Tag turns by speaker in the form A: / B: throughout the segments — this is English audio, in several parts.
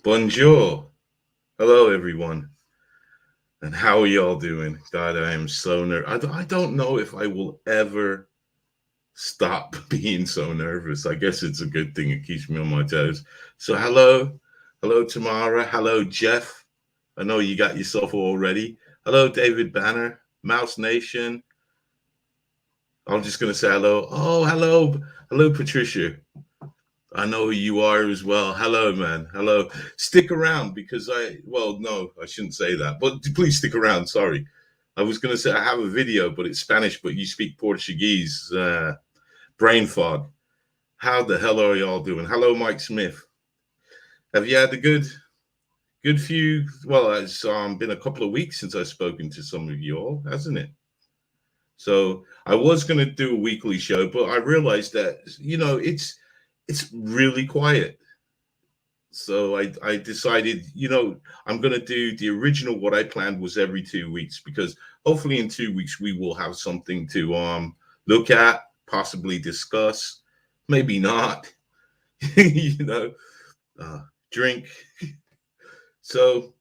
A: Bonjour. Hello, everyone. And how are y'all doing? God, I am so nervous. I don't know if I will ever stop being so nervous. I guess it's a good thing. It keeps me on my toes. So, hello. Hello, Tamara. Hello, Jeff. I know you got yourself all ready. Hello, David Banner. Mouse Nation. I'm just going to say hello. Oh, hello. Hello, Patricia. I know who you are as well. Hello, man. Hello. Stick around because no, I shouldn't say that, but please stick around. Sorry. I was going to say I have a video, but it's Spanish, but you speak Portuguese. Brain fog. How the hell are y'all doing? Hello, Mike Smith. Have you had a good few? Well, it's been a couple of weeks since I've spoken to some of you all, hasn't it? So I was going to do a weekly show, but I realized that, it's really quiet. So I decided, I'm going to do the original. What I planned was every 2 weeks, because hopefully in 2 weeks we will have something to look at, possibly discuss, maybe not, you know, drink. So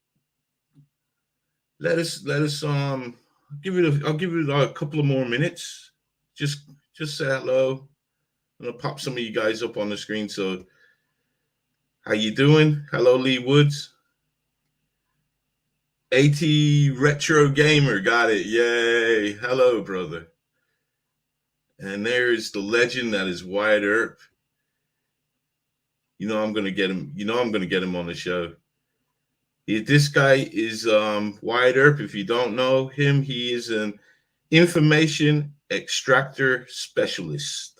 A: let us I'll give it a couple of more minutes. Just say hello. I'm gonna pop some of you guys up on the screen. So how you doing? Hello, Lee Woods. AT Retro Gamer, got it. Yay. Hello, brother. And there's the legend that is Wyatt Earp. I'm gonna get him. I'm gonna get him on the show. This guy is Wyatt Earp. If you don't know him, he is an information extractor specialist.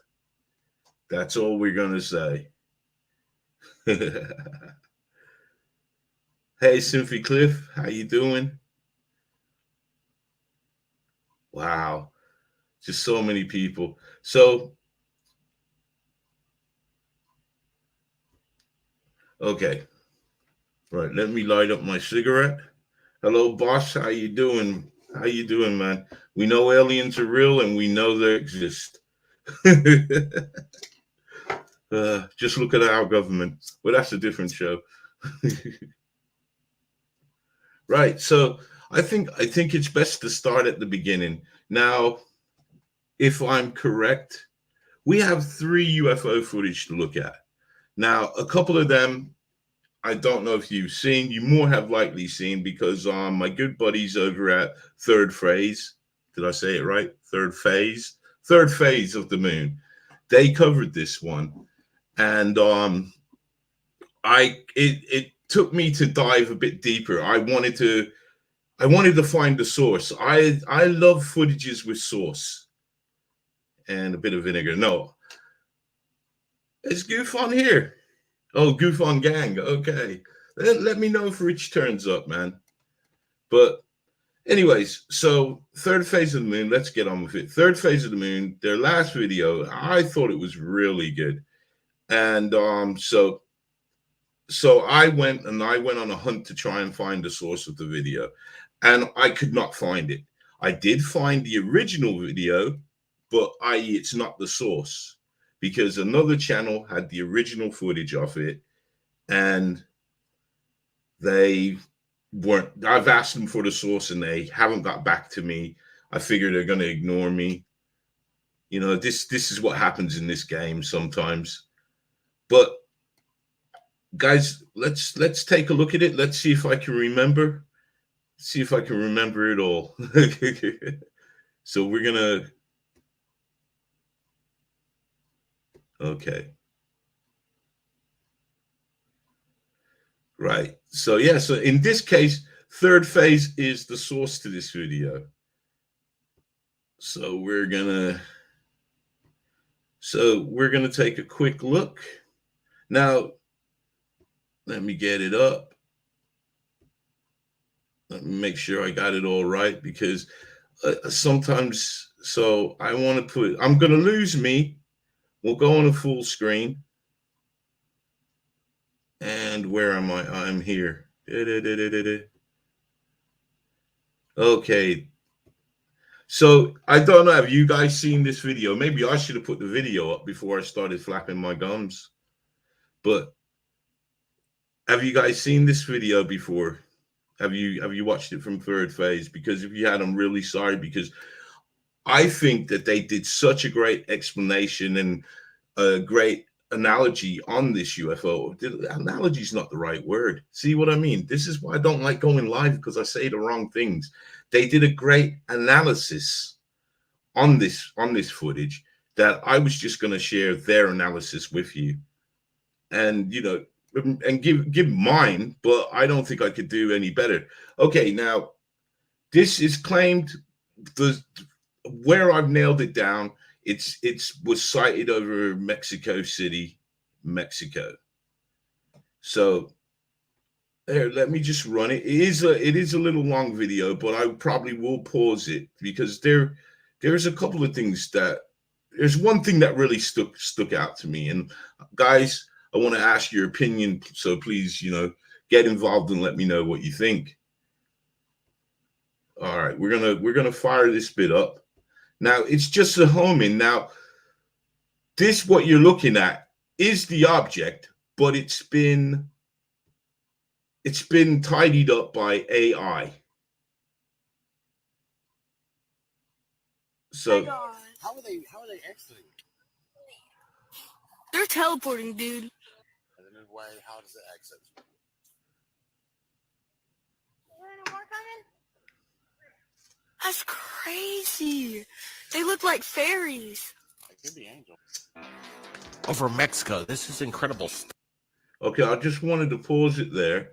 A: That's all we're gonna say. Hey, Cynthia Cliff, how you doing? Wow, just so many people. So, okay, right. Let me light up my cigarette. Hello, boss. How you doing? How you doing, man? We know aliens are real, and we know they exist. Just look at our government. Well, that's a different show. Right. So I think it's best to start at the beginning. Now, if I'm correct, we have 3 UFO footage to look at. Now, a couple of them I don't know if you've seen. You more have likely seen, because my good buddies over at Third Phase, did I say it right? Third Phase of the Moon. They covered this one, and it took me to dive a bit deeper. I wanted to find the source. I love footages with source and a bit of vinegar. No, it's Goof on here. Oh, Goof on Gang. Okay. Let me know if Rich turns up, man. But anyways, so Third Phase of the Moon, let's get on with it. Third Phase of the Moon, their last video, I thought it was really good. And so I went on a hunt to try and find the source of the video, and I could not find it. I did find the original video, but i.e. it's not the source, because another channel had the original footage of it, and they weren't. I've asked them for the source and they haven't got back to me. I figure they're going to ignore me. This is what happens in this game sometimes. But guys, let's take a look at it. Let's see if I can remember. See if I can remember it all. So we're gonna. Okay. Right. So yeah. So in this case, Third Phase is the source to this video. So we're gonna take a quick look. Now, let me get it up. Let me make sure I got it all right, because sometimes. So I want to put. I'm gonna lose me. We'll go on a full screen. And where am I? I'm here. Okay. So I don't know. Have you guys seen this video? Maybe I should have put the video up before I started flapping my gums. But Have you guys seen this video before? Have you watched it from third phase? Because if you had, I'm really sorry, because I think that they did such a great explanation and a great analogy on this UFO. Analogy is not the right word. See what I mean? This is why I don't like going live, because I say the wrong things. They did a great analysis on this footage that I was just going to share their analysis with you, and and give mine, but I don't think I could do any better. Okay, now this is claimed, the where I've nailed it down. It's was sighted over Mexico City, Mexico. So here, let me just run it. It is a little long video, but I probably will pause it because there's a couple of things that there's one thing that really stuck out to me. And guys, I want to ask your opinion, so please, get involved and let me know what you think. All right, we're gonna fire this bit up. Now it's just a homing. Now, this what you're looking at is the object, but it's been tidied up by AI. So
B: how are they exiting?
C: They're teleporting, dude.
B: And then why? How does it exit?
C: That's crazy. They look like fairies.
B: They could be angels.
D: Over Mexico. This is incredible stuff.
A: Okay, I just wanted to pause it there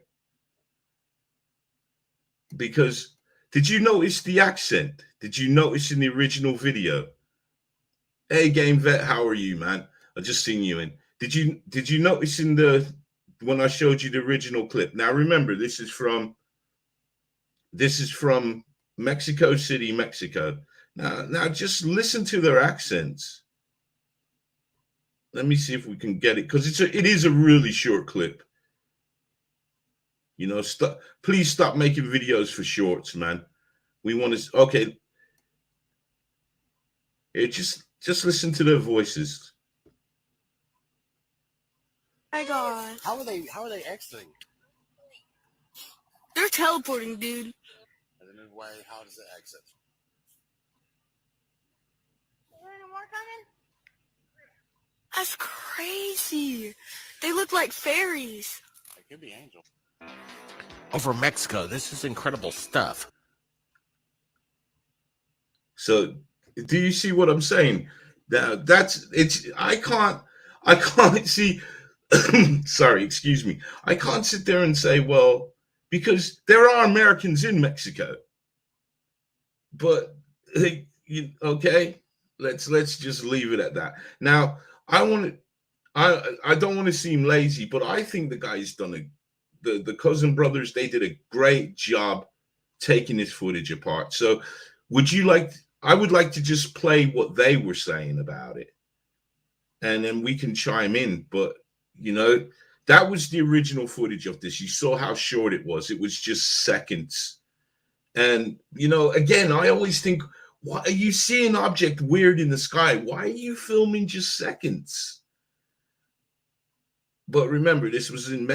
A: because did you notice the accent? Did you notice in the original video? Hey, Game Vet, how are you, man? I just seen you in. Did you notice in when I showed you the original clip? Now remember, this is from Mexico City, Mexico. Now just listen to their accents. Let me see if we can get it, because it is a really short clip. Please stop making videos for shorts, man. We want to. Okay. Just listen to their voices.
C: My God.
B: How are they exiting?
C: They're teleporting, dude.
B: And then why? How does it exit?
C: Is there any more coming? That's crazy. They look like fairies.
B: They could be angels.
D: Over Mexico. This is incredible stuff.
A: So, do you see what I'm saying? I can't see. Sorry, excuse me. I can't sit there and say, well, because there are Americans in Mexico. But okay, let's just leave it at that. Now, I don't want to seem lazy, but I think the guy's done the cousin brothers, they did a great job taking this footage apart. So I would like to just play what they were saying about it, and then we can chime in. But that was the original footage of this. You saw how short it was. It was just seconds. And again, I always think, why are you seeing an object weird in the sky? Why are you filming just seconds? But remember, this was in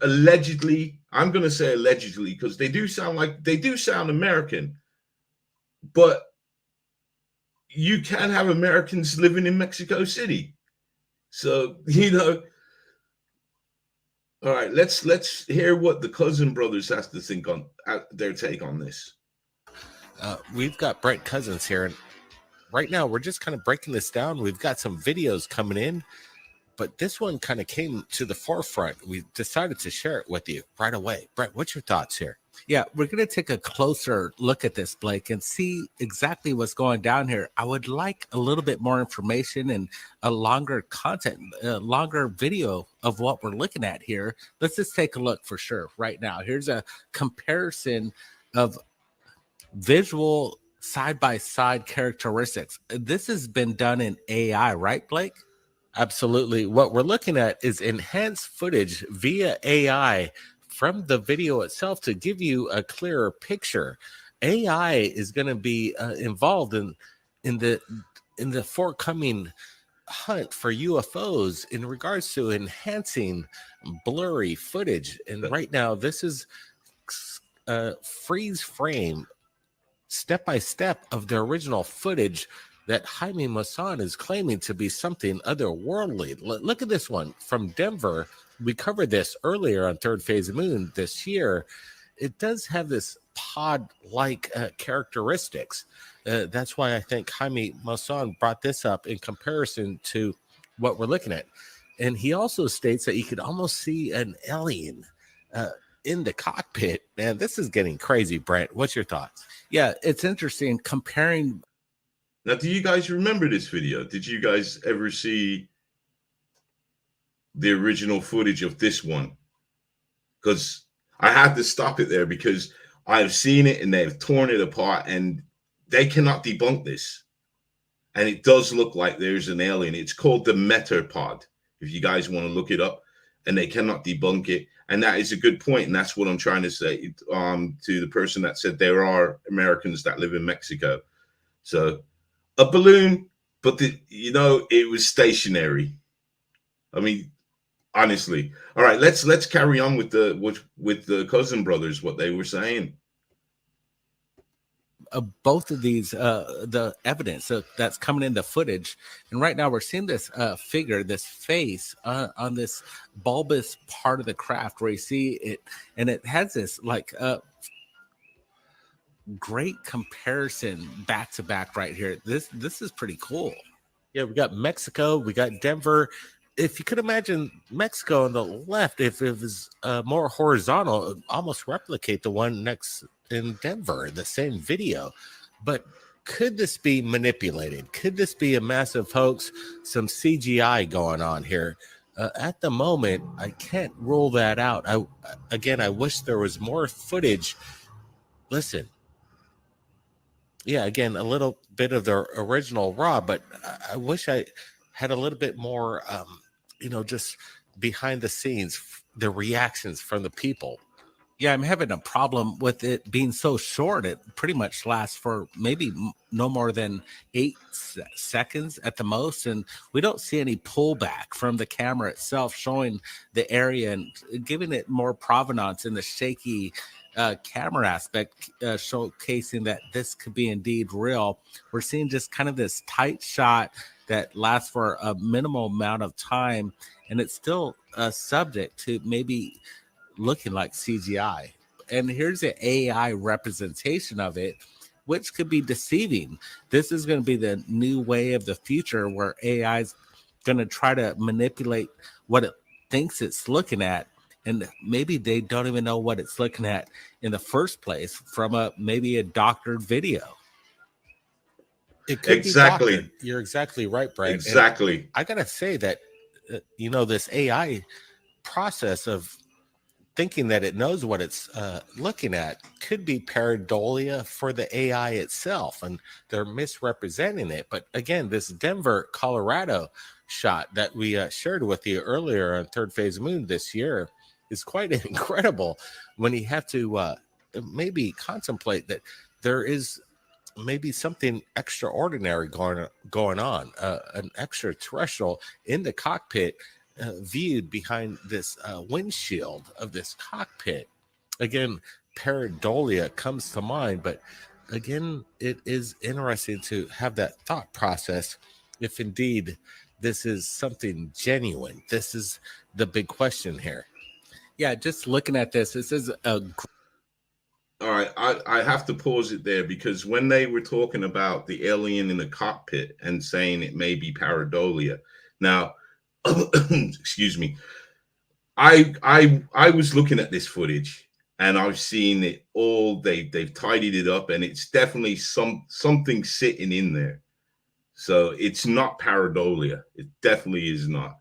A: allegedly. I'm going to say allegedly because they do sound American. But you can have Americans living in Mexico City. So, all right, let's hear what the cousin brothers has to think on their take on this.
D: We've got Brent Cousins here, and right now we're just kind of breaking this down. We've got some videos coming in, but this one kind of came to the forefront. We decided to share it with you right away. Brent, what's your thoughts here? Yeah, we're going to take a closer look at this, Blake, and see exactly what's going down here. I would like a little bit more information and a longer longer video of what we're looking at here. Let's just take a look for sure right now. Here's a comparison of visual side-by-side characteristics. This has been done in AI, right, Blake? Absolutely. What we're looking at is enhanced footage via AI from the video itself to give you a clearer picture. AI is going to be involved in the forthcoming hunt for UFOs in regards to enhancing blurry footage. And right now, this is a freeze frame, step by step, of the original footage that Jaime Maussan is claiming to be something otherworldly. Look at this one from Denver. We covered this earlier on Third Phase of Moon this year. It does have this pod-like characteristics. That's why I think Jaime Maussan brought this up in comparison to what we're looking at. And he also states that you could almost see an alien in the cockpit. Man, this is getting crazy, Brent. What's your thoughts?
E: Yeah, it's interesting comparing.
A: Now, do you guys remember this video? Did you guys ever see the original footage of this one? Because I had to stop it there because I've seen it and they've torn it apart and they cannot debunk this. And it does look like there's an alien. It's called the Metapod, if you guys want to look it up, and they cannot debunk it. And that is a good point. And that's what I'm trying to say to the person that said there are Americans that live in Mexico. So a balloon, but it was stationary. I mean, honestly. All right, let's carry on with the cousin brothers, what they were saying.
E: Both of these, the evidence that's coming in the footage, and right now we're seeing this figure, this face on this bulbous part of the craft where you see it, and it has this like great comparison back to back right here. This is pretty cool.
D: Yeah, we got Mexico, we got Denver. If you could imagine Mexico on the left, if it was more horizontal, it would almost replicate the one next in Denver, the same video. But could this be manipulated? Could this be a massive hoax? Some CGI going on here? At the moment, I can't rule that out. I wish there was more footage. Listen, yeah, again, a little bit of the original raw, but I wish I had a little bit more, just behind the scenes, the reactions from the people.
E: Yeah, I'm having a problem with it being so short. It pretty much lasts for maybe no more than 8 seconds at the most. And we don't see any pullback from the camera itself showing the area and giving it more provenance in the shaky camera aspect, showcasing that this could be indeed real. We're seeing just kind of this tight shot that lasts for a minimal amount of time. And it's still subject to maybe looking like CGI. And here's an AI representation of it, which could be deceiving. This is going to be the new way of the future where AI is going to try to manipulate what it thinks it's looking at. And maybe they don't even know what it's looking at in the first place from maybe a doctored video.
D: It could
A: Exactly.
D: be doctored. You're exactly right, Brad.
A: Exactly.
D: And I got to say that, this AI process of thinking that it knows what it's looking at could be pareidolia for the AI itself, and they're misrepresenting it. But again, this Denver, Colorado shot that we shared with you earlier on Third Phase Moon this year is quite incredible when you have to maybe contemplate that there is maybe something extraordinary going on, an extraterrestrial in the cockpit, viewed behind this windshield of this cockpit. Again, pareidolia comes to mind, but again, it is interesting to have that thought process if indeed this is something genuine. This is the big question here.
E: Yeah, just looking at this is a...
A: All right, I have to pause it there because when they were talking about the alien in the cockpit and saying it may be pareidolia, now, excuse me, I was looking at this footage and I've seen it all. They've tidied it up and it's definitely something sitting in there. So it's not pareidolia. It definitely is not.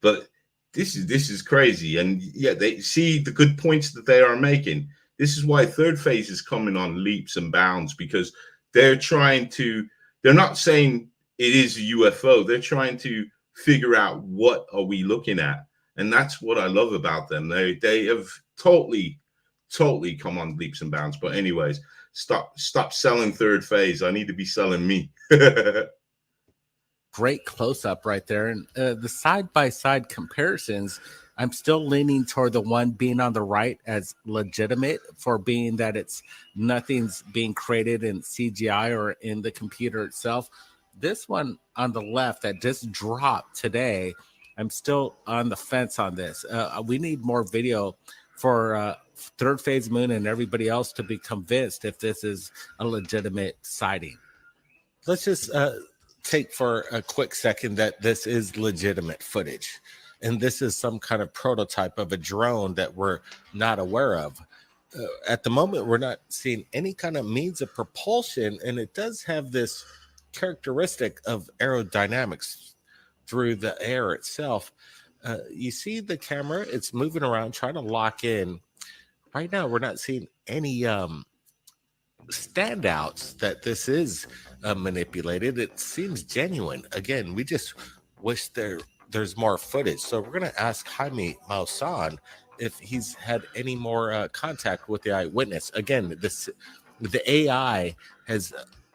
A: But this is crazy. And yeah, they see the good points that they are making. This is why third phase is coming on leaps and bounds, because they're not saying it is a UFO. They're trying to figure out what are we looking at. And that's what I love about them. They have totally come on leaps and bounds. But anyways, stop selling third phase. I need to be selling me.
E: great close up right there. And the side by side comparisons, I'm still leaning toward the one being on the right as legitimate, for being that it's nothing's being created in CGI or in the computer itself. This one on the left that just dropped today, I'm still on the fence on this. We need more video for Third Phase Moon and everybody else to be convinced if this is a legitimate sighting.
D: Let's just take for a quick second that this is legitimate footage, and this is some kind of prototype of a drone that we're not aware of. At the moment, we're not seeing any kind of means of propulsion, and it does have this characteristic of aerodynamics through the air itself. You see the camera, it's moving around, trying to lock in. Right now, we're not seeing any standouts that this is manipulated. It seems genuine. Again, we just wish there's more footage. So we're going to ask Jaime Maussan if he's had any more contact with the eyewitness. Again, the AI has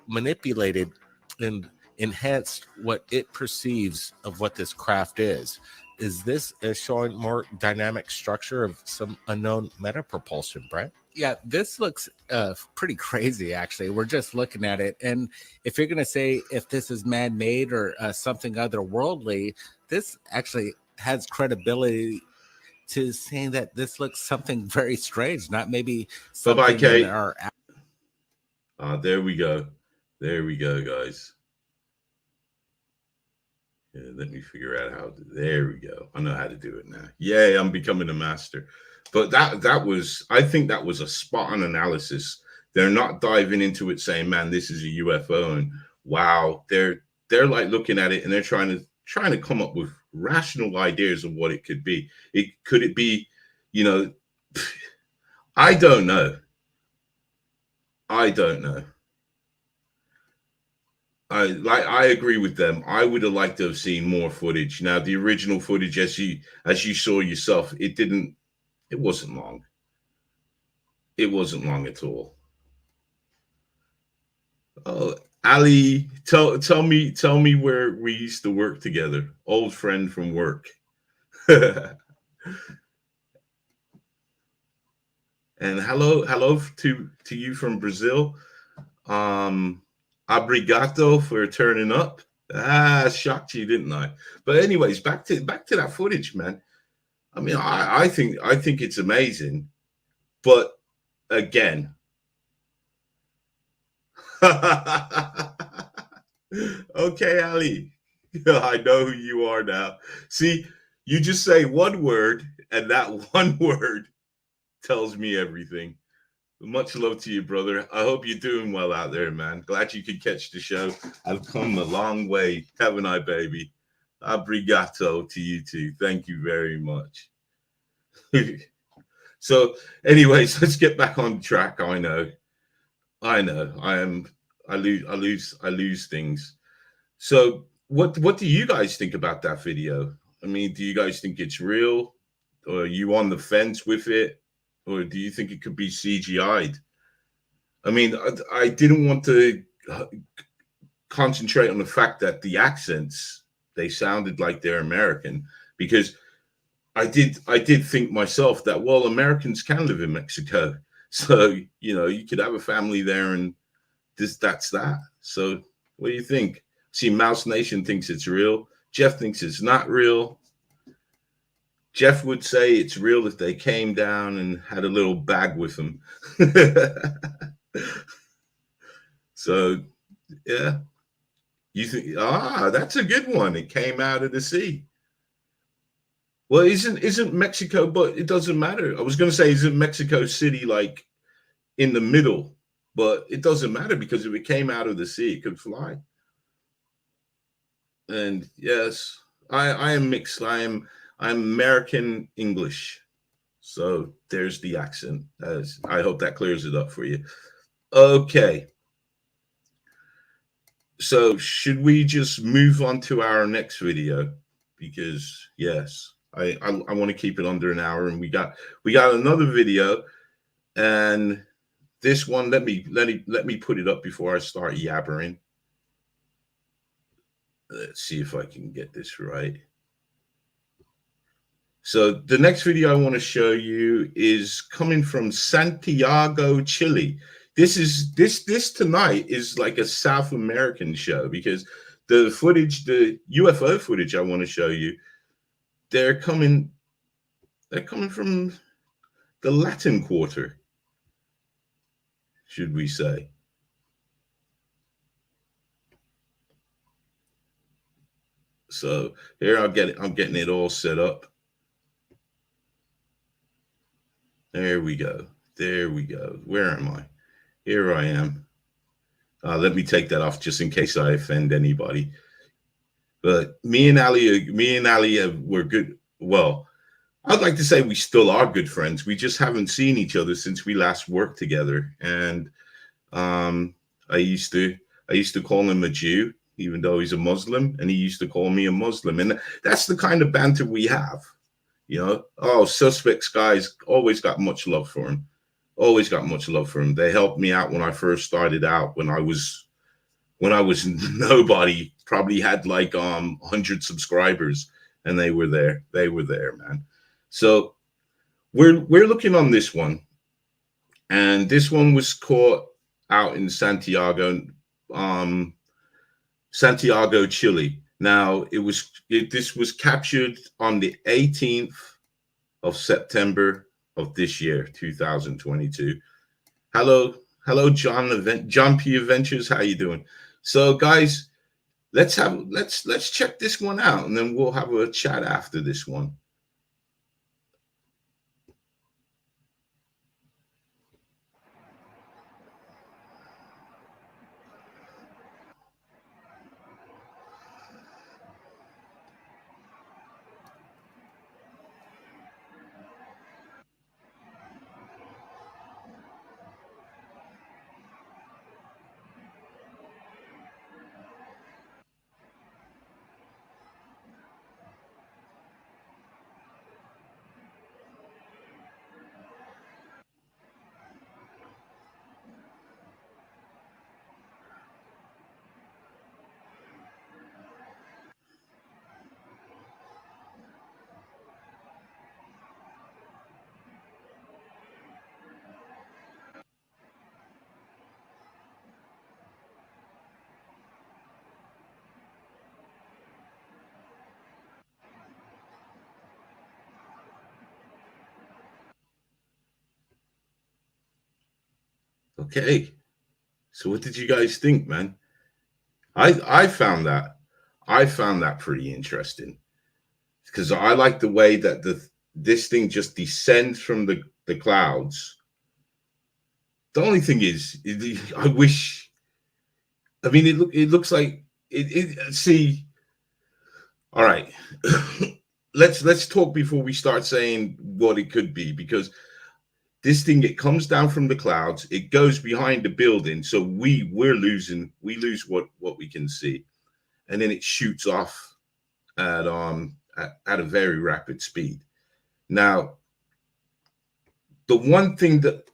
D: manipulated and enhanced what it perceives of what this craft is. Is this showing more dynamic structure of some unknown meta propulsion, Brent?
E: Yeah, this looks pretty crazy, actually. We're just looking at it. And if you're going to say if this is man-made or something otherworldly, this actually has credibility to saying that this looks something very strange, not maybe something
A: Bye-bye, Kate.
E: in our...
A: There we go. There we go, guys. Yeah, let me figure out how to, there we go. I know how to do it now. Yay, I'm becoming a master. But that was, I think that was a spot on analysis. They're not diving into it saying, man, this is a UFO and wow. They're like looking at it and they're trying to come up with rational ideas of what it could be. Could it be, you know, I don't know. I don't know. I agree with them. I would have liked to have seen more footage. Now, the original footage, as you saw yourself, it wasn't long. It wasn't long at all. Oh, Ali, tell me where we used to work together. Old friend from work. And hello to you from Brazil. Obrigado for turning up. Shocked you, didn't I? But anyways, back to that footage, man. I mean, I think it's amazing, but again, okay, Ali, I know who you are now. See, you just say one word, and that one word tells me everything. Much love to you, brother. I hope you're doing well out there, man. Glad you could catch the show. I've come a long way, haven't I, baby? Obrigado to you too. Thank you very much. So, anyways, let's get back on track. I know. I lose things. So, what do you guys think about that video? I mean, do you guys think it's real? Or are you on the fence with it? Or do you think it could be CGI'd? I mean, I didn't want to concentrate on the fact that the accents, they sounded like they're American, because I did think myself that, well, Americans can live in Mexico. So, you know, you could have a family there and that's that. So what do you think? See, Mouse Nation thinks it's real. Jeff thinks it's not real. Jeff would say it's real if they came down and had a little bag with them. So, yeah. You think, that's a good one. It came out of the sea. Well, isn't Mexico, but it doesn't matter. I was going to say, isn't Mexico City like in the middle? But it doesn't matter, because if it came out of the sea, it could fly. And yes, I am mixed. I'm American English. So there's the accent. I hope that clears it up for you. Okay. So should we just move on to our next video? Because yes, I want to keep it under an hour, and we got another video, and this one, let me put it up before I start yabbering. Let's see if I can get this right. So the next video I want to show you is coming from Santiago, Chile. This tonight is like a South American show, because the footage, the UFO footage I want to show you, they're coming from the Latin Quarter, should we say. So here I'm getting it all set up. There we go. There we go. Where am I? Here I am. Let me take that off just in case I offend anybody. But me and Ali were good. Well, I'd like to say we still are good friends. We just haven't seen each other since we last worked together. And I used to call him a Jew, even though he's a Muslim, and he used to call me a Muslim. And that's the kind of banter we have. You know, oh, Suspects guys always got much love for him. Always got much love for him. They helped me out when I first started out, when I was nobody, probably had like 100 subscribers, and they were there. They were there, man. So we're looking on this one, and this one was caught out in Santiago, Chile. Now this was captured on the 18th of September of this year, 2022. Hello, John P. Adventures. How you doing? So guys, let's check this one out, and then we'll have a chat after this one. Okay, so what did you guys think, man? I found that pretty interesting, because I like the way that this thing just descends from the clouds. The only thing is, I wish. I mean, it looks like it. See, all right. let's talk before we start saying what it could be, because this thing, it comes down from the clouds, it goes behind the building, so we lose what we can see, and then it shoots off at a very rapid speed. Now, the one thing that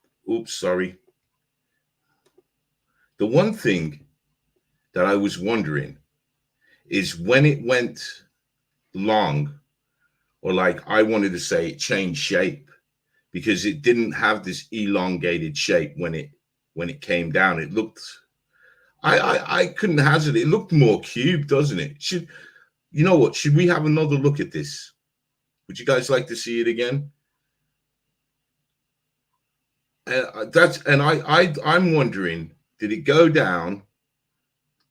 A: the one thing that I was wondering is when it went long, or like I wanted to say, it changed shape, because it didn't have this elongated shape when it came down. It looked, I couldn't hazard it. It looked more cube, doesn't it? You know what? Should we have another look at this? Would you guys like to see it again? I'm wondering, did it go down,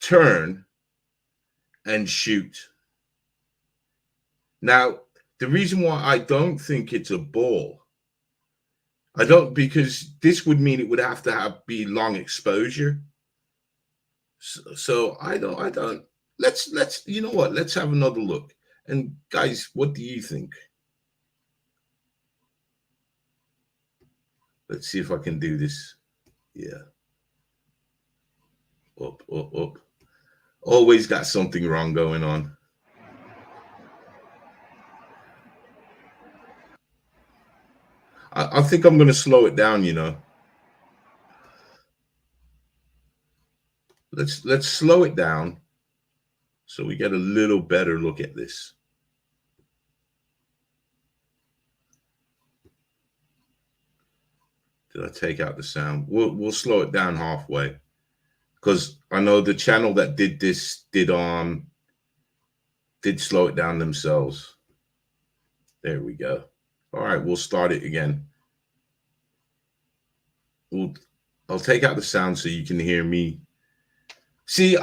A: turn, and shoot? Now, the reason why I don't think it's a ball, because this would mean it would have to be long exposure. So I don't. Let's you know what? Let's have another look. And guys, what do you think? Let's see if I can do this. Yeah. Up. Always got something wrong going on. I think I'm going to slow it down, you know. Let's slow it down so we get a little better look at this. Did I take out the sound? We'll slow it down halfway, because I know the channel that did this did slow it down themselves. There we go. All right, we'll start it again. I'll take out the sound so you can hear me. See,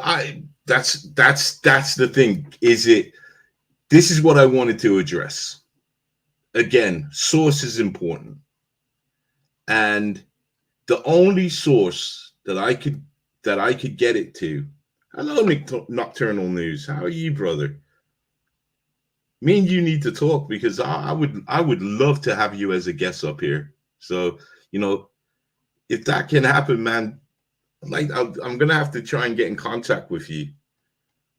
A: that's the thing. This is what I wanted to address. Again, source is important. And the only source that I could get it to. Hello, Nocturnal News. How are you, brother? Me and you need to talk, because I would love to have you as a guest up here. So, you know, if that can happen, man, like I'm gonna have to try and get in contact with you.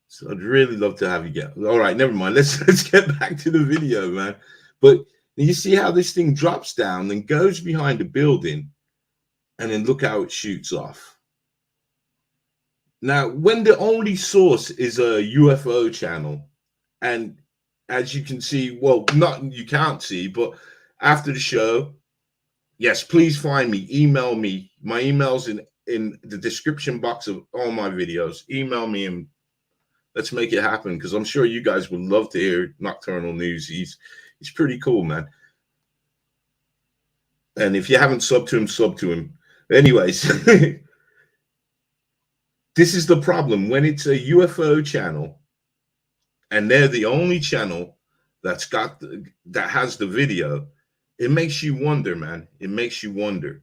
A: So I'd really love to have you get. All right, never mind. Let's get back to the video, man. But you see how this thing drops down and goes behind the building, and then look how it shoots off. Now, when the only source is a UFO channel, and as you can see, well, you can't see, but after the show, yes, please find me, email me. My email's in the description box of all my videos. Email me and let's make it happen, because I'm sure you guys would love to hear Nocturnal News. He's pretty cool, man. And if you haven't subbed to him, sub to him. Anyways, this is the problem. When it's a UFO channel and they're the only channel that has the video, it makes you wonder, man. It makes you wonder.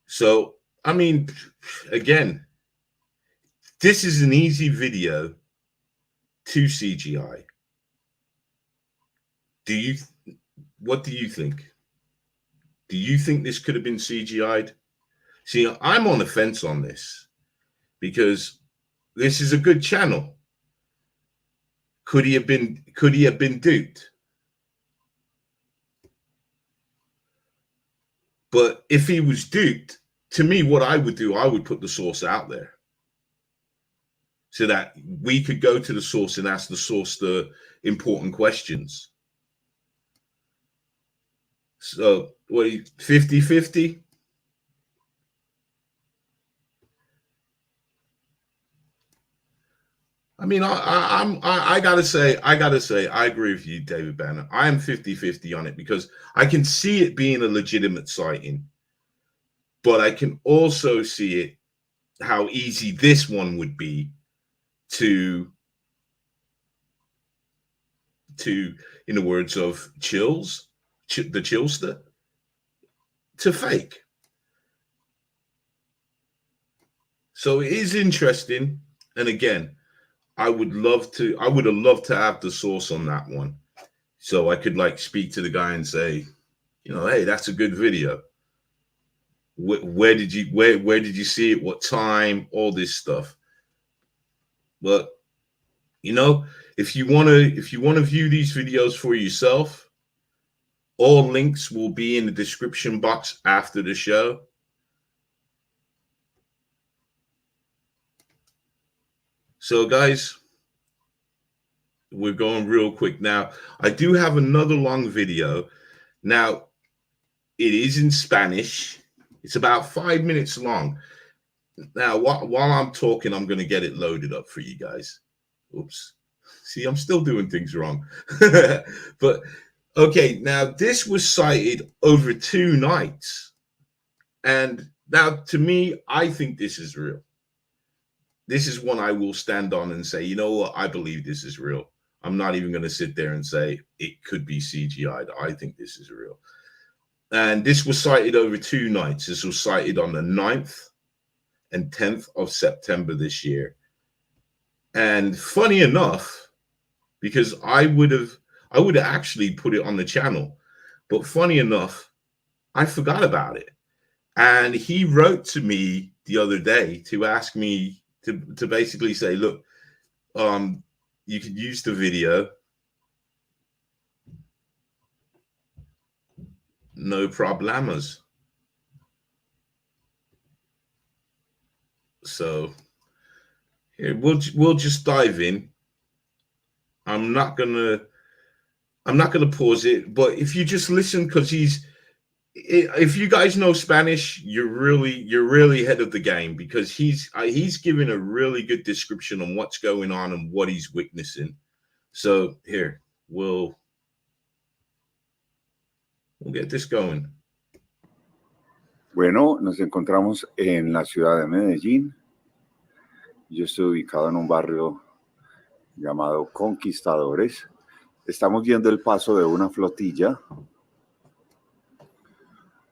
A: So, I mean, again, this is an easy video to CGI. What do you think? Do you think this could have been CGI'd? See, I'm on the fence on this, because this is a good channel. Could he have been duped? But if he was duped, to me, what I would do, I would put the source out there, so that we could go to the source and ask the source the important questions. So, what, 50-50? I mean, I gotta say, I agree with you, David Banner. I am 50-50 on it, because I can see it being a legitimate sighting, but I can also see it, how easy this one would be to, in the words of Chills, the Chillster, to fake. So it is interesting. And again, I would have loved to have the source on that one, so I could like speak to the guy and say, you know, hey, that's a good video. Where did you see it? What time? All this stuff. But you know, if you want to view these videos for yourself, all links will be in the description box after the show. So guys, we're going real quick now. I do have another long video. Now, it is in Spanish. It's about 5 minutes long. Now, while I'm talking, I'm going to get it loaded up for you guys. Oops. See, I'm still doing things wrong. But, okay, now this was sighted over 2 nights. And now, to me, I think this is real. This is one I will stand on and say, you know what, I believe this is real. I'm not even going to sit there and say it could be CGI'd. I think this is real. And this was sighted over 2 nights. This was sighted on the 9th and 10th of September this year. And funny enough, because I would have actually put it on the channel, but funny enough, I forgot about it. And he wrote to me the other day to ask me to basically say, look, you could use the video. No problemas. So Here, we'll just dive in. I'm not gonna pause it, but if you just listen, because if you guys know Spanish, you're really ahead of the game, because he's giving a really good description on what's going on and what he's witnessing. So here, we'll get this going.
F: Bueno, nos encontramos en la ciudad de Medellín. Yo estoy ubicado en un barrio llamado Conquistadores. Estamos viendo el paso de una flotilla.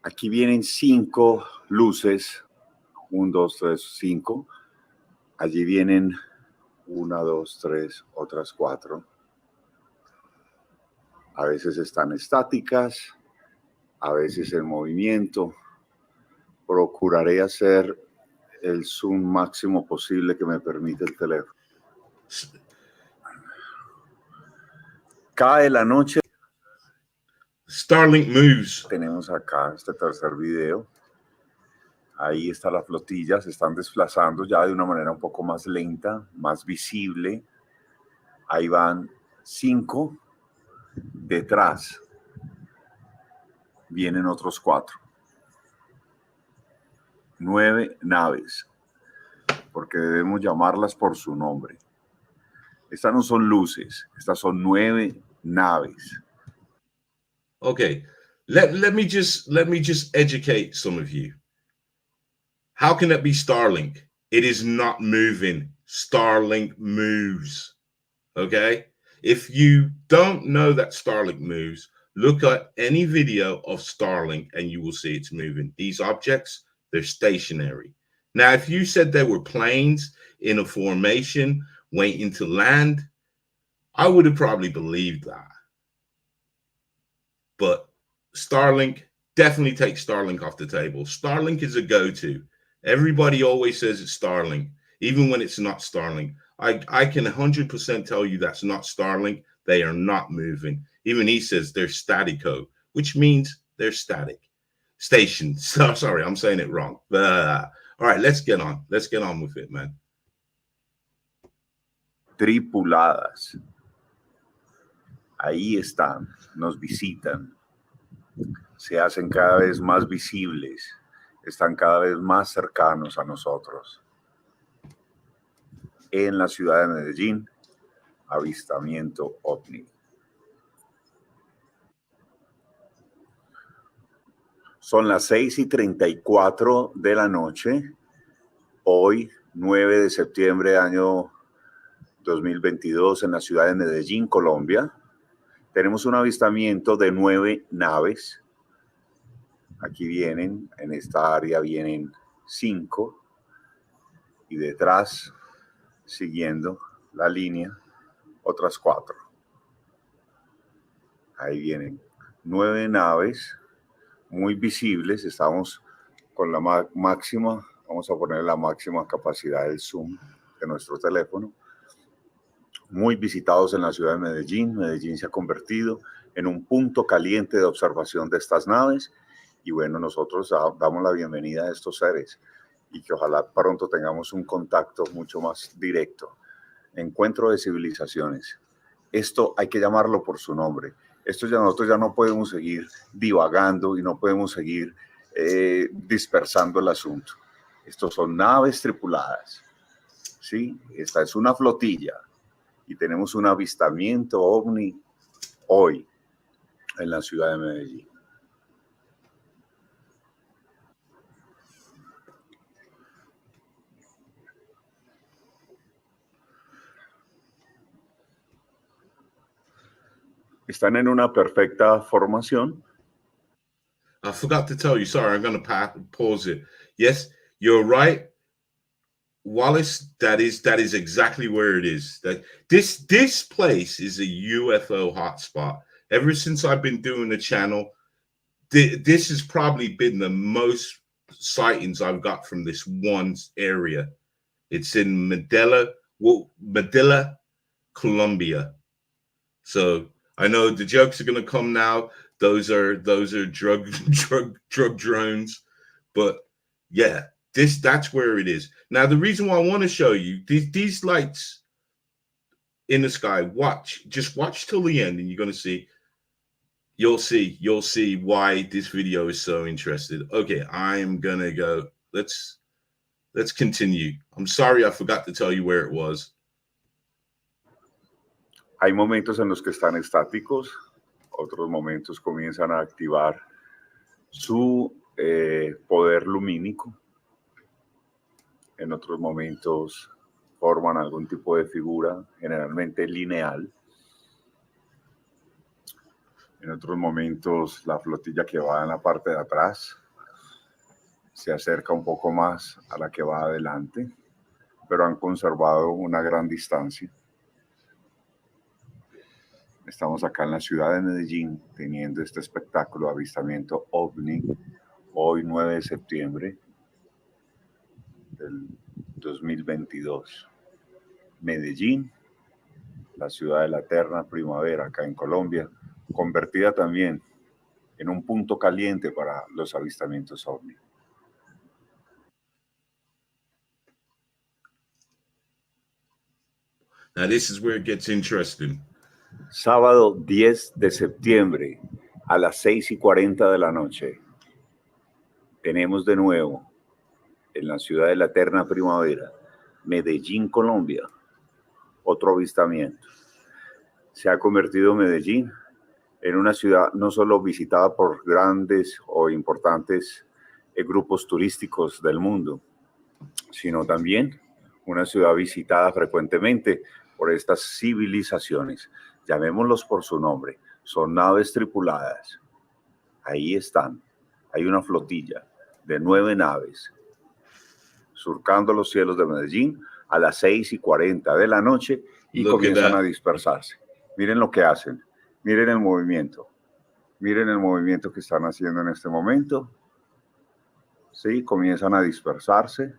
F: Aquí vienen 5 luces. 1, 2, 3, 5. Allí vienen 1, 2, 3, otras 4. A veces están estáticas, a veces en movimiento. Procuraré hacer el zoom máximo posible que me permite el teléfono. Cae la noche.
A: Starlink moves.
F: Tenemos acá este tercer video. Ahí está la flotilla, se están desplazando ya de una manera un poco más lenta, más visible. Ahí van 5. Detrás vienen otros 4. 9 naves, porque debemos llamarlas por su nombre. Estas no son luces, estas son 9 naves.
A: Okay, let me just educate some of you. How can that be Starlink? It is not moving. Starlink moves. Okay, if you don't know that Starlink moves, look at any video of Starlink and you will see it's moving. These objects, they're stationary. Now, if you said they were planes in a formation waiting to land, I would have probably believed that. But Starlink, definitely take Starlink off the table. Starlink is a go-to. Everybody always says it's Starlink, even when it's not Starlink. I can 100% tell you that's not Starlink. They are not moving. Even he says they're statico, which means they're static. Stationed. So, sorry, I'm saying it wrong. All right, let's get on. Let's get on with it, man.
F: Tripuladas. Ahí están, nos visitan. Se hacen cada vez más visibles. Están cada vez más cercanos a nosotros. En la ciudad de Medellín, avistamiento OVNI. Son las 6:34 de la noche, hoy 9 de septiembre año 2022 en la ciudad de Medellín, Colombia. Tenemos un avistamiento de 9 naves. Aquí vienen, en esta área vienen 5 y detrás, siguiendo la línea, otras 4. Ahí vienen 9 naves muy visibles. Estamos con la máxima, vamos a poner la máxima capacidad del zoom de nuestro teléfono. Muy visitados en la ciudad de Medellín. Medellín se ha convertido en un punto caliente de observación de estas naves. Y bueno, nosotros damos la bienvenida a estos seres y que ojalá pronto tengamos un contacto mucho más directo. Encuentro de civilizaciones. Esto hay que llamarlo por su nombre. Nosotros ya no podemos seguir divagando y no podemos seguir dispersando el asunto. Estos son naves tripuladas. ¿Sí? Esta es una flotilla y tenemos un avistamiento OVNI hoy en la ciudad de Medellín. Están en una perfecta formación.
A: I forgot to tell you. Sorry, I'm going to pause it. Yes, you're right, Wallace. That is exactly where it is. That this place is a UFO hotspot. Ever since I've been doing the channel, this has probably been the most sightings I've got from this one area. It's in Medellín, Colombia. So I know the jokes are going to come now. Those are drug drones, but yeah, That's where it is. Now, the reason why I want to show you these lights in the sky, just watch till the end, and you're going to see. You'll see why this video is so interesting. Okay, I am gonna go. Let's continue. I'm sorry, I forgot to tell you where it was.
F: Hay momentos en los que están estáticos, otros momentos comienzan a activar su poder lumínico. En otros momentos forman algún tipo de figura, generalmente lineal. En otros momentos la flotilla que va en la parte de atrás se acerca un poco más a la que va adelante, pero han conservado una gran distancia. Estamos acá en la ciudad de Medellín teniendo este espectáculo de avistamiento OVNI hoy 9 de septiembre del 2022. Medellín, la ciudad de la eterna primavera acá en Colombia, convertida también en un punto caliente para los avistamientos OVNI.
A: Now this is where it gets interesting.
F: Sábado 10 de septiembre a las 6:40 de la noche tenemos de nuevo en la ciudad de la eterna primavera, Medellín, Colombia, otro avistamiento. Se ha convertido Medellín en una ciudad no solo visitada por grandes o importantes grupos turísticos del mundo, sino también una ciudad visitada frecuentemente por estas civilizaciones. Llamémoslos por su nombre, son naves tripuladas. Ahí están, hay una flotilla de 9 naves surcando los cielos de Medellín a las 6:40 de la noche y comienzan a dispersarse. Miren lo que hacen, miren el movimiento que están haciendo en este momento. Sí, comienzan a dispersarse.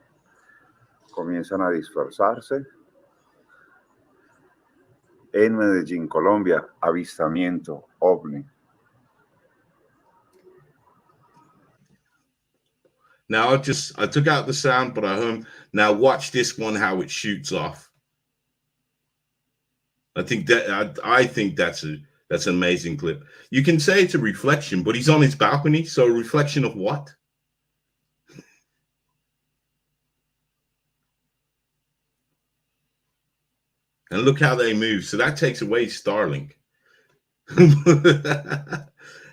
F: En Medellín, Colombia, avistamiento OVNI.
A: Now I took out the sound, but I heard. Now watch this one, how it shoots off. I think that's an amazing clip. You can say it's a reflection, but he's on his balcony, so a reflection of what? And look how they move. So that takes away Starlink.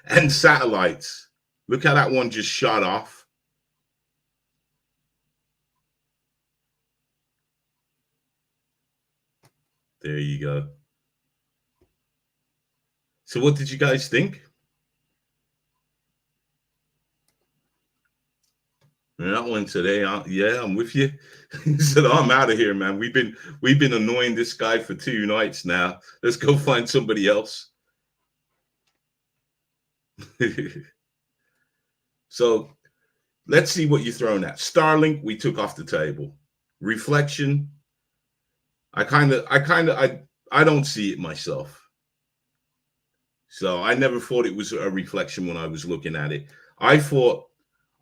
A: And satellites. Look how that one just shot off. There you go. So what did you guys think? And that one today, yeah, I'm with you. He said, I'm out of here, man. We've been annoying this guy for 2 nights now. Let's go find somebody else. So let's see what you're throwing at. Starlink, we took off the table. Reflection, I don't see it myself. So I never thought it was a reflection when I was looking at it. I thought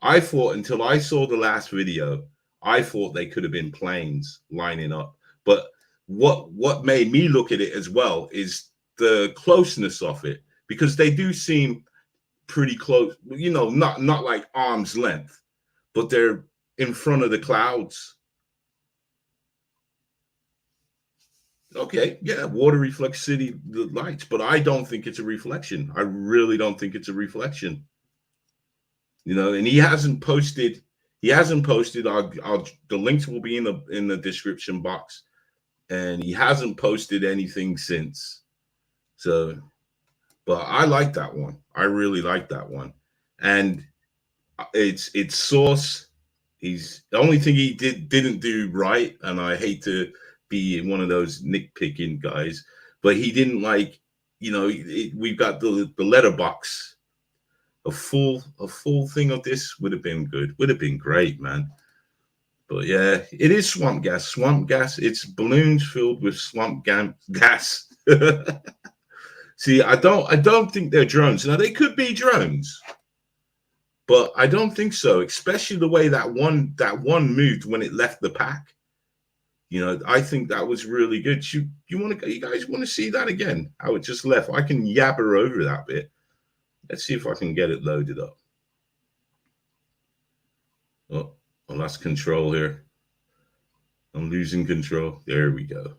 A: until I saw the last video, I thought they could have been planes lining up. But what made me look at it as well is the closeness of it, because they do seem pretty close, you know, not like arm's length, but they're in front of the clouds. Okay, yeah, water reflects city lights, but I don't think it's a reflection. I really don't think it's a reflection. You know, and he hasn't posted. The links will be in the description box, and he hasn't posted anything since. So, but I like that one. I really like that one, and it's source. He's the only thing he didn't do right, and I hate to be one of those nitpicking guys, but he didn't like. You know, we've got the letterbox. A full thing of this would have been good. Would have been great, man. But yeah, it is swamp gas. Swamp gas. It's balloons filled with swamp gas. See, I don't think they're drones. Now they could be drones. but I don't think so, especially the way that one moved when it left the pack. You know, I think that was really good. You guys want to see that again? How it just left. I can yabber over that bit. Let's see if I can get it loaded up. Oh, I lost control here. I'm losing control. There we go.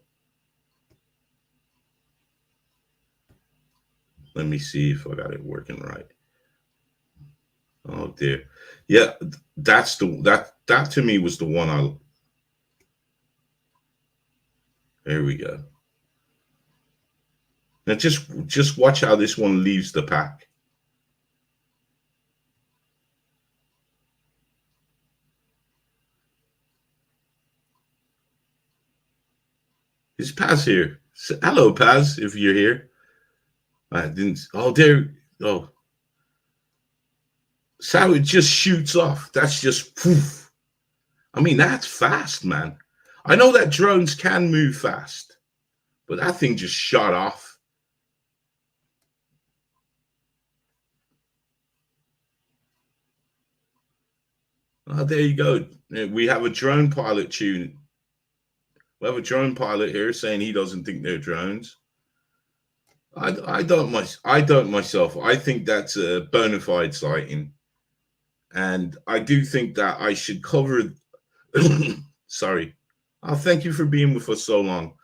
A: Let me see if I got it working right. Oh dear. Yeah, that's that to me was the one I. There we go. Now just watch how this one leaves the pack. Is Paz here? Hello, Paz, if you're here. I didn't. Oh, there. Oh. So it just shoots off. That's just poof. I mean, that's fast, man. I know that drones can move fast, but that thing just shot off. Oh, there you go. We have a drone pilot tune. We have a drone pilot here saying he doesn't think they're drones. I don't myself. I think that's a bona fide sighting. And I do think that I should cover. Sorry. Oh, thank you for being with us so long.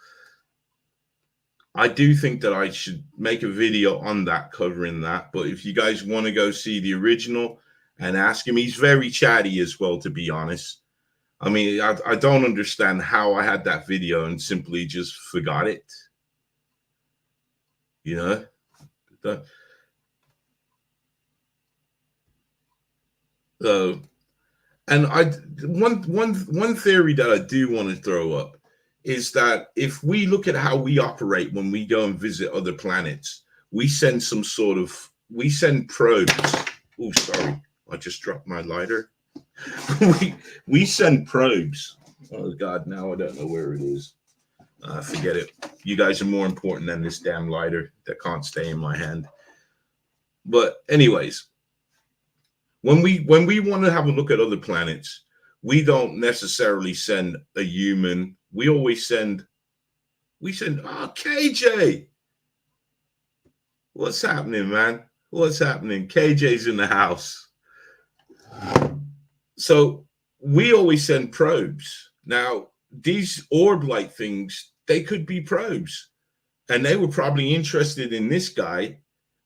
A: I do think that I should make a video on that, covering that. But if you guys want to go see the original and ask him, he's very chatty as well, to be honest. I mean, I don't understand how I had that video and simply just forgot it. You know? And one theory that I do want to throw up is that if we look at how we operate when we go and visit other planets, we send probes. Oh, sorry, I just dropped my lighter. we send probes. Oh God, now I don't know where it is. Forget it. You guys are more important than this damn lighter that can't stay in my hand. But anyways, when we want to have a look at other planets, we don't necessarily send a human. We always send KJ. What's happening, man? What's happening? KJ's in the house. So we always send probes. Now, these orb-like things, they could be probes. And they were probably interested in this guy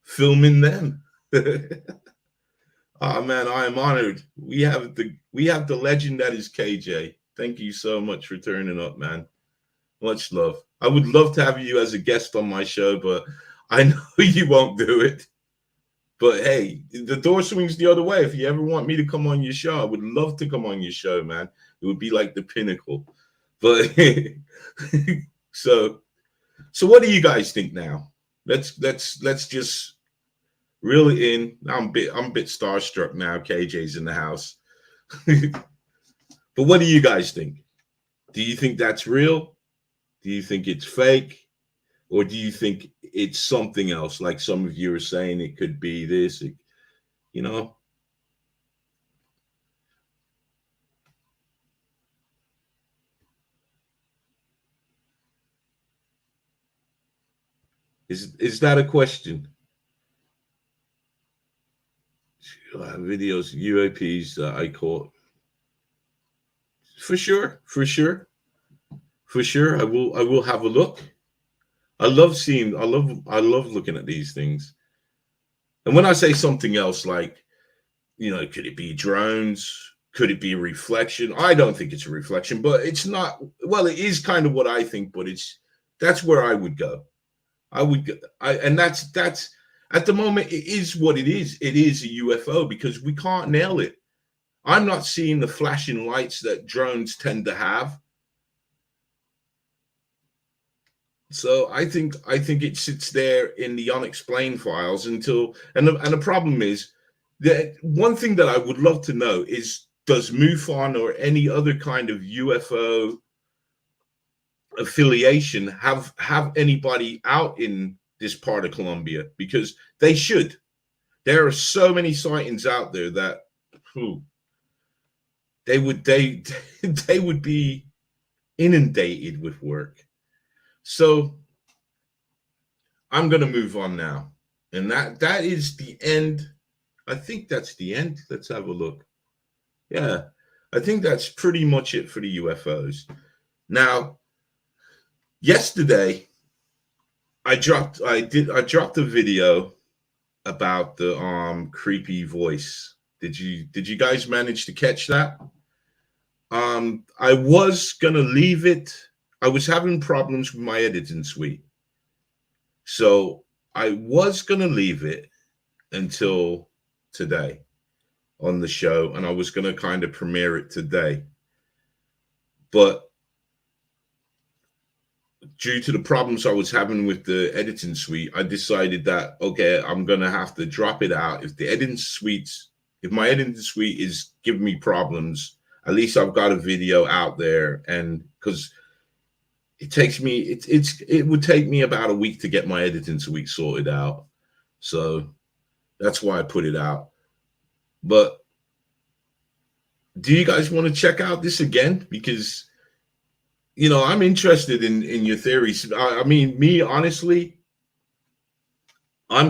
A: filming them. Oh man, I am honored. We have the legend that is KJ. Thank you so much for turning up, man. Much love. I would love to have you as a guest on my show, but I know you won't do it. But hey, the door swings the other way. If you ever want me to come on your show, I would love to come on your show, man. It would be like the pinnacle. But so what do you guys think now? Let's just reel it in. I'm a bit starstruck now. KJ's in the house. But what do you guys think? Do you think that's real? Do you think it's fake? Or do you think it's something else? Like some of you are saying it could be this, you know? Is that a question? Videos, UAPs that I caught. For sure. I will have a look. I love looking at these things. And when I say something else, like, you know, could it be drones? Could it be a reflection? I don't think it's a reflection, but it's not. Well, it is kind of what I think, but that's where I would go. And that's at the moment, it is what it is. It is a UFO because we can't nail it. I'm not seeing the flashing lights that drones tend to have. So I think it sits there in the unexplained files until, and the problem is that one thing that I would love to know is, does MUFON or any other kind of UFO affiliation have anybody out in this part of Colombia? Because they should. There are so many sightings out there that they would they would be inundated with work. So I'm going to move on now. And that is the end. I think that's the end. Let's have a look. Yeah, I think that's pretty much it for the UFOs. Now, yesterday I dropped a video about the creepy voice. Did you guys manage to catch that? I was going to leave it. I was having problems with my editing suite. So I was going to leave it until today on the show, and I was going to kind of premiere it today. But due to the problems I was having with the editing suite, I decided that, okay, I'm going to have to drop it out. If my editing suite is giving me problems, at least I've got a video out there. And because it would take me about a week to get my editing suite sorted out. So that's why I put it out. But do you guys want to check out this again? Because, you know, I'm interested in your theories. I mean, me, honestly, I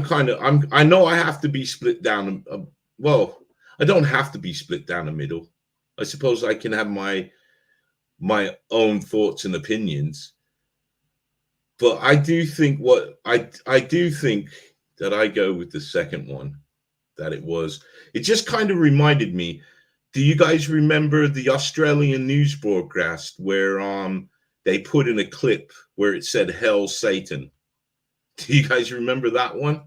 A: know I have to be split down. Well, I don't have to be split down the middle. I suppose I can have my own thoughts and opinions. But I do think I do think that I go with the second one, that it just kind of reminded me. Do you guys remember the Australian news broadcast where they put in a clip where it said "Hell Satan"? Do you guys remember that one?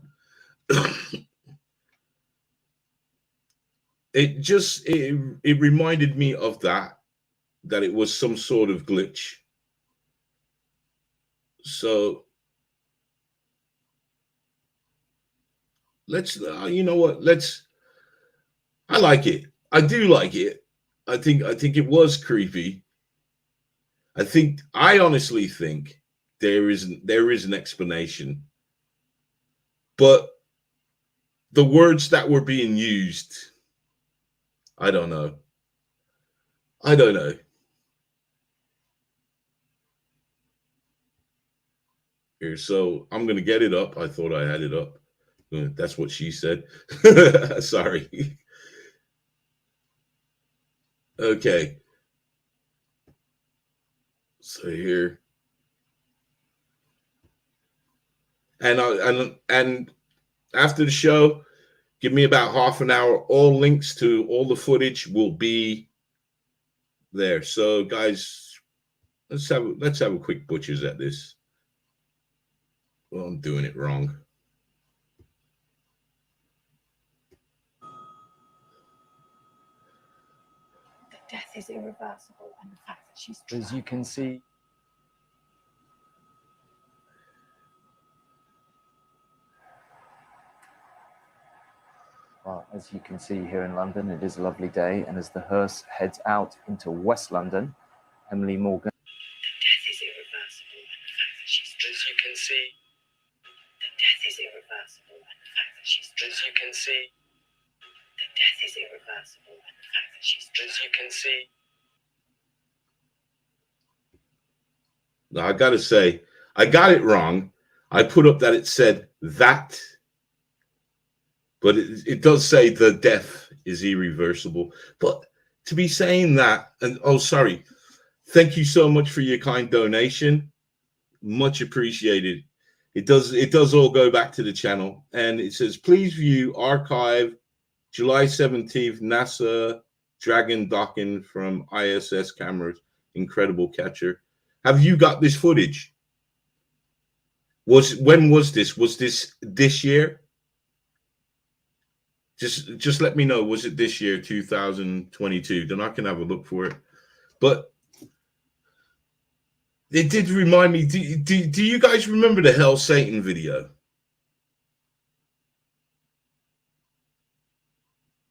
A: It reminded me of that it was some sort of glitch. So let's you know what? I like it. I do like it. I think it was creepy. I honestly think there is an explanation. But the words that were being used, I don't know. Here, so I'm gonna get it up. I thought I had it up. That's what she said. Sorry. Okay. So here. And after the show, give me about half an hour. All links to all the footage will be there. So guys, let's have a quick butchers at this. Well, I'm doing it wrong.
G: The death is irreversible, and the fact that she's as you can see. Well, as you can see here in London, it is a lovely day, and as the hearse heads out into West London, Emily Morgan. The death is irreversible, and the fact that she's as you can see. The death is irreversible, and the fact that she's as you can see. The death is irreversible, and the fact that she's as you can see.
A: Now I gotta say, I got it wrong. I put up that it said that. But it does say the death is irreversible. But to be saying that, and oh, sorry, thank you so much for your kind donation. Much appreciated. It does all go back to the channel. And it says, please view archive July 17th, NASA Dragon docking from ISS cameras. Incredible catcher. Have you got this footage? When was this? Was this year? Just let me know. Was it this year, 2022? Then I can have a look for it. But it did remind me. Do you guys remember the Hell Satan video?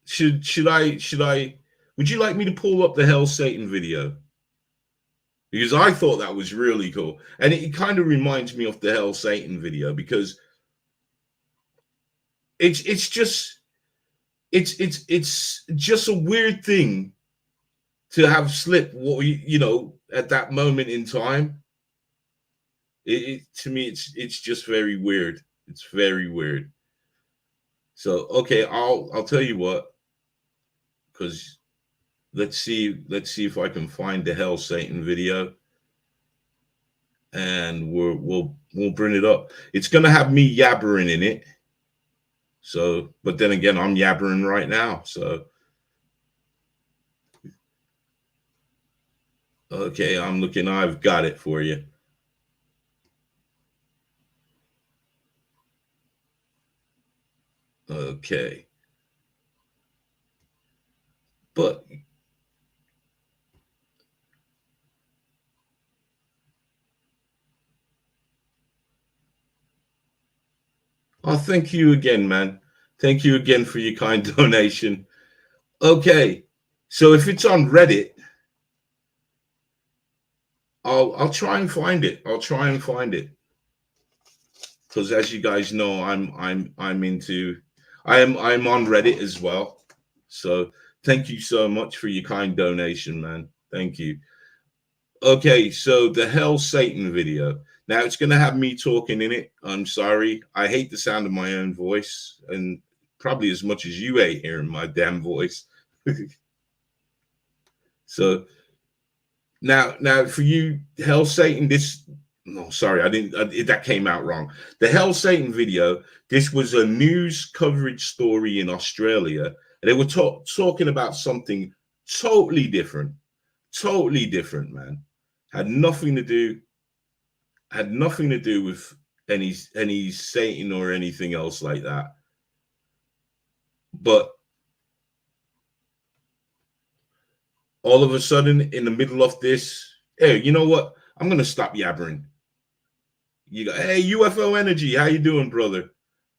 A: Should I? Would you like me to pull up the Hell Satan video? Because I thought that was really cool, and it kind of reminds me of the Hell Satan video because it's it's just a weird thing to have slip. What you know at that moment in time. To me, it's just very weird. It's very weird. So okay, I'll tell you what, because let's see if I can find the Hell Satan video, and we'll bring it up. It's gonna have me yabbering in it. So, but then again, I'm yabbering right now. So, okay, I'm looking. I've got it for you. Okay. But oh, thank you again, man. Thank you again for your kind donation. Okay. So if it's on Reddit, I'll try and find it. I'll try and find it. Because as you guys know, I'm on Reddit as well. So thank you so much for your kind donation, man. Thank you. Okay, so the Hell Satan video. Now it's gonna have me talking in it. I'm sorry. I hate the sound of my own voice, and probably as much as you hate hearing my damn voice. So now for you, Hell Satan, that came out wrong. The Hell Satan video, this was a news coverage story in Australia. And they were talking about something totally different, man. Had nothing to do with any Satan or anything else like that. But all of a sudden, in the middle of this, hey, you know what? I'm gonna stop yabbering. You go, hey, UFO Energy, how you doing, brother?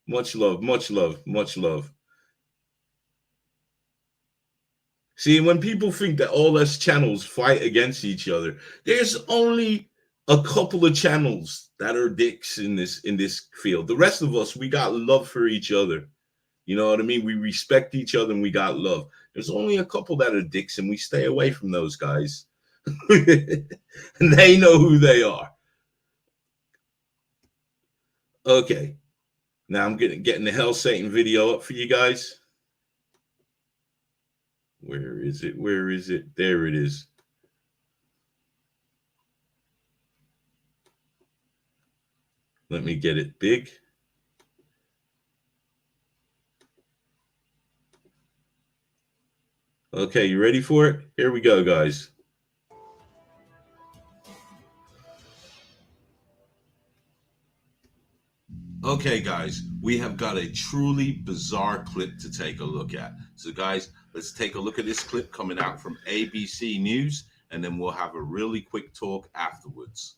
A: Much love, much love, much love. See, when people think that all us channels fight against each other, there's only a couple of channels that are dicks in this field. The rest of us, we got love for each other. You know what I mean? We respect each other and we got love. There's only a couple that are dicks, and we stay away from those guys. And they know who they are. Okay. Now I'm getting the Hell Satan video up for you guys. Where is it? Where is it? There it is. Let me get it big. Okay, you ready for it? Here we go, guys. Okay, guys, we have got a truly bizarre clip to take a look at. So, guys, let's take a look at this clip coming out from ABC News, and then we'll have a really quick talk afterwards.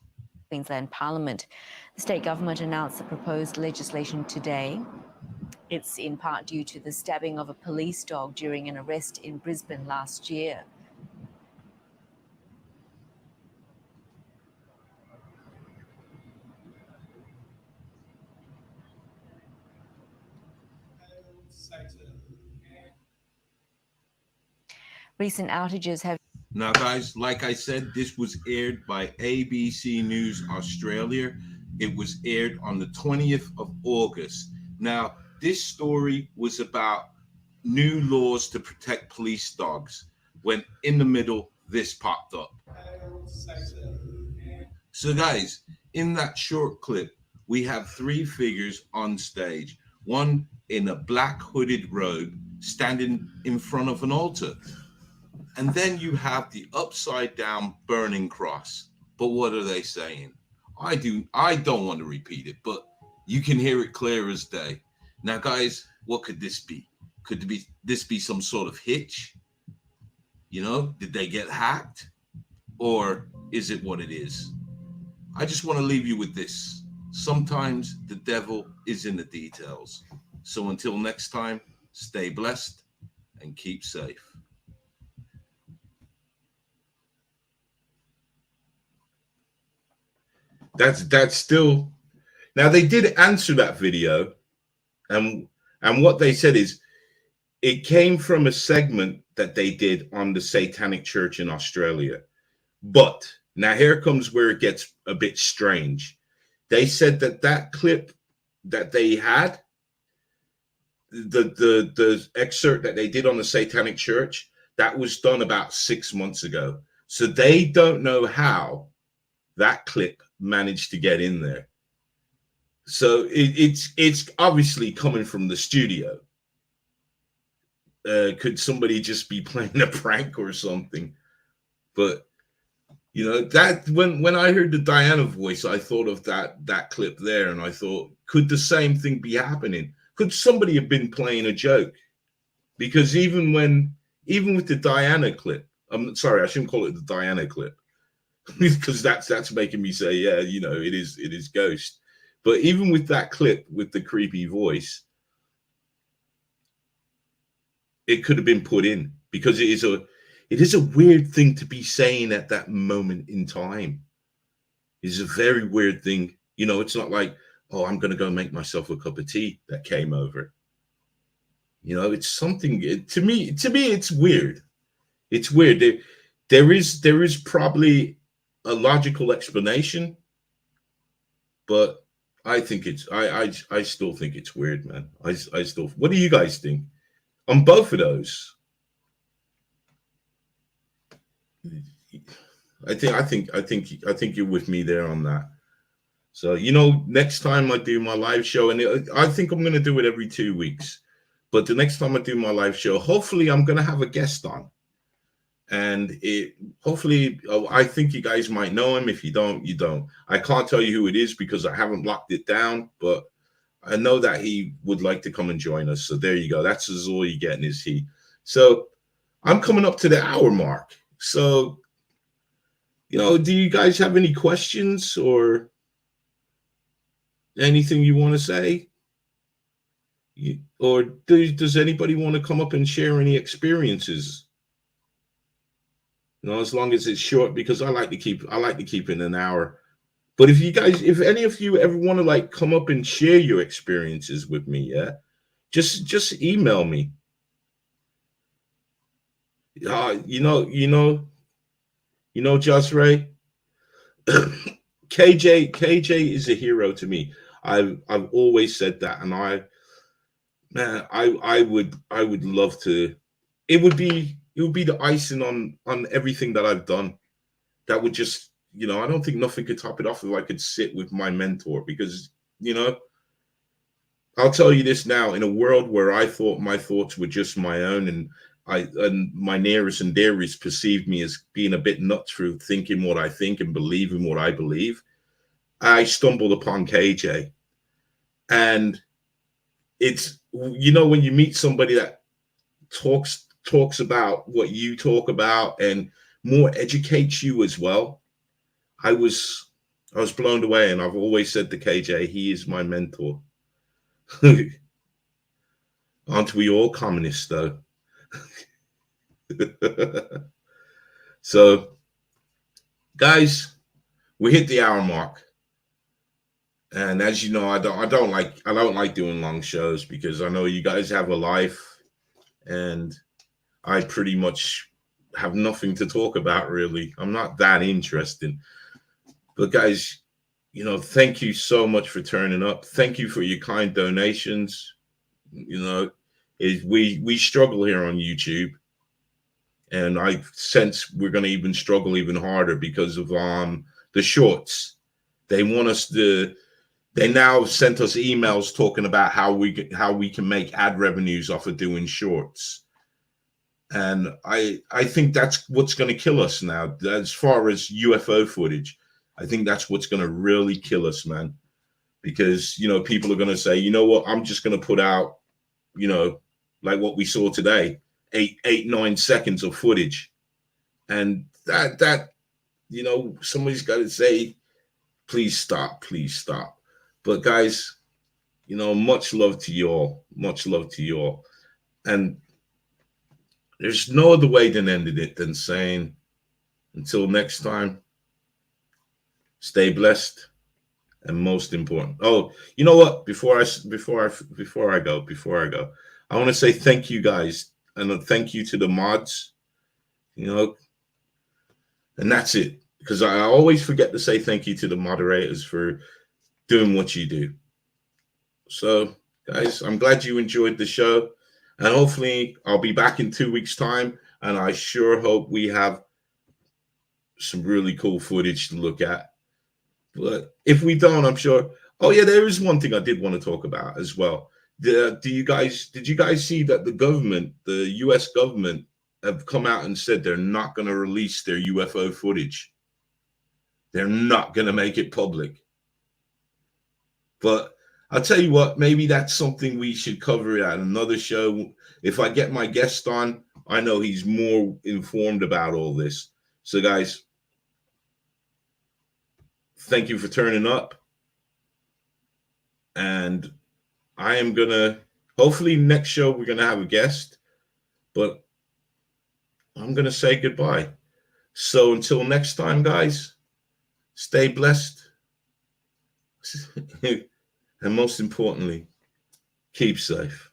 H: Queensland Parliament. The state government announced the proposed legislation today. It's in part due to the stabbing of a police dog during an arrest in Brisbane last year. Recent outages have...
A: Now, guys, like I said, this was aired by ABC News Australia. It was aired on the 20th of August. Now, this story was about new laws to protect police dogs, when in the middle, this popped up. So, guys, in that short clip, we have three figures on stage. One in a black hooded robe standing in front of an altar. And then you have the upside down burning cross. But what are they saying? I don't want to repeat it, but you can hear it clear as day. Now, guys, what could this be? Could this be some sort of hitch? You know, did they get hacked? Or is it what it is? I just want to leave you with this. Sometimes the devil is in the details. So until next time, stay blessed and keep safe. That's still... Now, they did answer that video, and what they said is it came from a segment that they did on the Satanic Church in Australia. But now here comes where it gets a bit strange. They said that that clip that they had, the excerpt that they did on the Satanic Church, that was done about 6 months ago. So they don't know how that clip managed to get in there. So it's obviously coming from the studio. Could somebody just be playing a prank or something? But you know, that when I heard the Diana voice, I thought of that clip there, and I thought, could the same thing be happening? Could somebody have been playing a joke? Because even with the Diana clip, I'm sorry, I shouldn't call it the Diana clip, because that's making me say, yeah, you know, it is Ghost. But even with that clip with the creepy voice, it could have been put in, because it is a weird thing to be saying at that moment in time. It's a very weird thing. You know, it's not like, oh, I'm going to go make myself a cup of tea that came over. You know, it's something, to me, it's weird. It's weird. There is probably a logical explanation, but I think I still think it's weird, man. I still, what do you guys think on both of those? I think you're with me there on that. So, you know, next time I do my live show, and I think I'm going to do it every 2 weeks, but the next time I do my live show, hopefully I'm going to have a guest on. And hopefully, I think you guys might know him. If you don't, you don't. I can't tell you who it is because I haven't locked it down, but I know that he would like to come and join us. So there you go. That's all you're getting is he. So I'm coming up to the hour mark. So, you know, do you guys have any questions or anything you want to say? Or does anybody want to come up and share any experiences? You know, as long as it's short, because I like to keep it an hour. But if any of you ever want to like come up and share your experiences with me, yeah, just email me. You know, Just Ray, KJ is a hero to me. I've always said that, and I would love to. It would be the icing on everything that I've done. That would just, you know, I don't think nothing could top it off if I could sit with my mentor, because, you know, I'll tell you this now, in a world where I thought my thoughts were just my own, and my nearest and dearest perceived me as being a bit nuts for thinking what I think and believing what I believe, I stumbled upon KJ. And it's, you know, when you meet somebody that talks about what you talk about and more educates you as well, I was blown away. And I've always said to KJ, he is my mentor. Aren't we all communists though? So guys, we hit the hour mark. And as you know, I don't like doing long shows, because I know you guys have a life, and I pretty much have nothing to talk about, really. I'm not that interesting. But guys, you know, thank you so much for turning up. Thank you for your kind donations. You know, we struggle here on YouTube, and I sense we're going to even struggle even harder because of the shorts. They want us to. They now sent us emails talking about how we can make ad revenues off of doing shorts. And I think that's what's going to kill us now. As far as UFO footage, I think that's what's going to really kill us, man. Because, you know, people are going to say, you know what, I'm just going to put out, you know, like what we saw today, 9 seconds of footage. And that, you know, somebody's got to say, please stop, please stop. But guys, you know, much love to you all. Much love to you all. And there's no other way than ending it than saying, until next time, stay blessed, and most important. Oh, you know what? Before I go, I want to say thank you guys, and a thank you to the mods, you know, and that's it. Because I always forget to say thank you to the moderators for doing what you do. So, guys, I'm glad you enjoyed the show, and hopefully I'll be back in 2 weeks' time, and I sure hope we have some really cool footage to look at. But if we don't, I'm sure. Oh yeah, there is one thing I did want to talk about as well. Did you guys see that the government, the U.S. government, have come out and said they're not going to release their UFO footage? They're not going to make it public. But I'll tell you what, maybe that's something we should cover at another show. If I get my guest on, I know he's more informed about all this. So guys, thank you for turning up. And I am going to, hopefully next show we're going to have a guest, but I'm going to say goodbye. So until next time, guys, stay blessed. And most importantly, keep safe.